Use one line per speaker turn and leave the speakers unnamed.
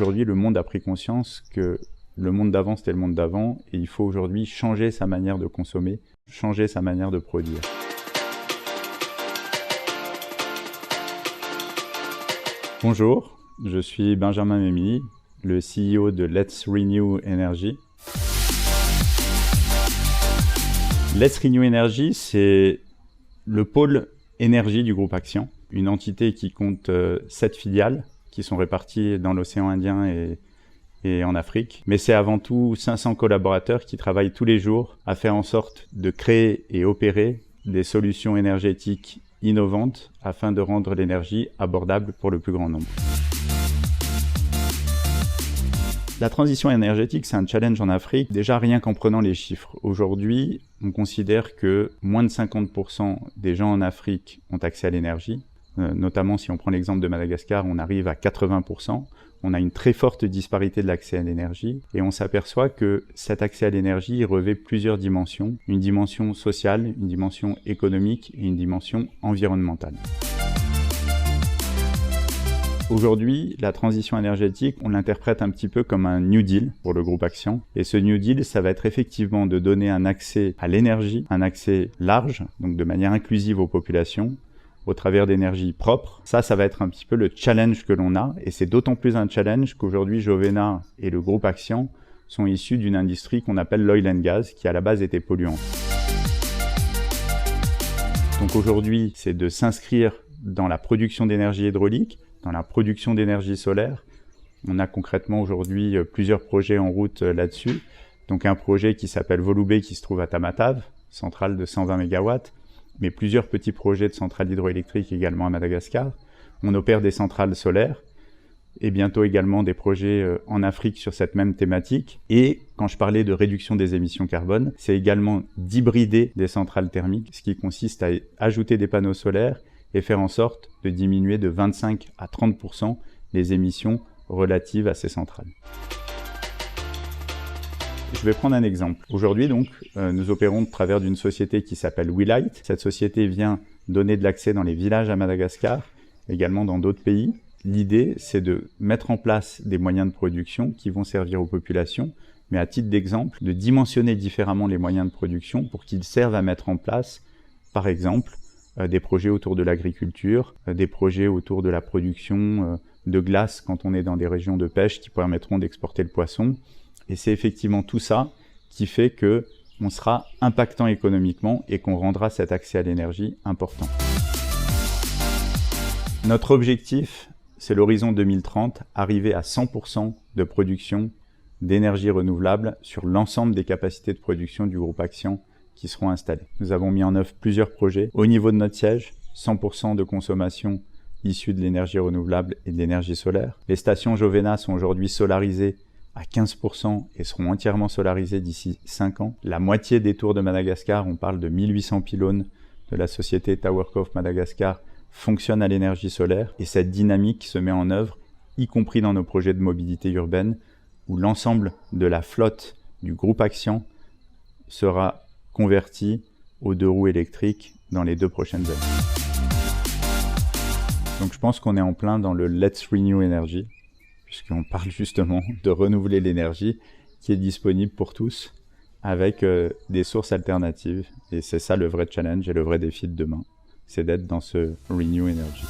Aujourd'hui, le monde a pris conscience que le monde d'avant, c'était le monde d'avant, et il faut aujourd'hui changer sa manière de consommer, changer sa manière de produire. Bonjour, je suis Benjamin Memili, le CEO de Let's Renew Energy. Let's Renew Energy, c'est le pôle énergie du groupe Action, une entité qui compte 7 filiales qui sont réparties dans l'océan Indien et en Afrique. Mais c'est avant tout 500 collaborateurs qui travaillent tous les jours à faire en sorte de créer et opérer des solutions énergétiques innovantes afin de rendre l'énergie abordable pour le plus grand nombre. La transition énergétique, c'est un challenge en Afrique, déjà rien qu'en prenant les chiffres. Aujourd'hui, on considère que moins de 50% des gens en Afrique ont accès à l'énergie. Notamment, si on prend l'exemple de Madagascar, on arrive à 80%. On a une très forte disparité de l'accès à l'énergie et on s'aperçoit que cet accès à l'énergie revêt plusieurs dimensions. Une dimension sociale, une dimension économique et une dimension environnementale. Aujourd'hui, la transition énergétique, on l'interprète un petit peu comme un New Deal pour le groupe Action. Et ce New Deal, ça va être effectivement de donner un accès à l'énergie, un accès large, donc de manière inclusive aux populations, au travers d'énergie propre. Ça va être un petit peu le challenge que l'on a. Et c'est d'autant plus un challenge qu'aujourd'hui, Jovena et le groupe Action sont issus d'une industrie qu'on appelle l'oil and gas, qui à la base était polluante. Donc aujourd'hui, c'est de s'inscrire dans la production d'énergie hydraulique, dans la production d'énergie solaire. On a concrètement aujourd'hui plusieurs projets en route là-dessus. Donc un projet qui s'appelle Volubé qui se trouve à Tamatave, centrale de 120 MW, mais plusieurs petits projets de centrales hydroélectriques également à Madagascar. On opère des centrales solaires et bientôt également des projets en Afrique sur cette même thématique. Et quand je parlais de réduction des émissions carbone, c'est également d'hybrider des centrales thermiques, ce qui consiste à ajouter des panneaux solaires et faire en sorte de diminuer de 25 à 30% les émissions relatives à ces centrales. Je vais prendre un exemple. Aujourd'hui, donc, nous opérons de travers d'une société qui s'appelle WeLight. Cette société vient donner de l'accès dans les villages à Madagascar, également dans d'autres pays. L'idée, c'est de mettre en place des moyens de production qui vont servir aux populations, mais à titre d'exemple, de dimensionner différemment les moyens de production pour qu'ils servent à mettre en place, par exemple, des projets autour de l'agriculture, des projets autour de la production de glace quand on est dans des régions de pêche qui permettront d'exporter le poisson. Et c'est effectivement tout ça qui fait qu'on sera impactant économiquement et qu'on rendra cet accès à l'énergie important. Notre objectif, c'est l'horizon 2030, arriver à 100% de production d'énergie renouvelable sur l'ensemble des capacités de production du groupe Action qui seront installés. Nous avons mis en œuvre plusieurs projets. Au niveau de notre siège, 100% de consommation issue de l'énergie renouvelable et de l'énergie solaire. Les stations Jovena sont aujourd'hui solarisées à 15% et seront entièrement solarisées d'ici 5 ans. La moitié des tours de Madagascar, on parle de 1800 pylônes de la société Towerco Madagascar, fonctionnent à l'énergie solaire. Et cette dynamique se met en œuvre, y compris dans nos projets de mobilité urbaine, où l'ensemble de la flotte du groupe Action sera converti aux 2 roues électriques dans les 2 prochaines années. Donc je pense qu'on est en plein dans le Let's Renew Energy, puisqu'on parle justement de renouveler l'énergie qui est disponible pour tous avec des sources alternatives. Et c'est ça le vrai challenge et le vrai défi de demain, c'est d'être dans ce Renew Energy.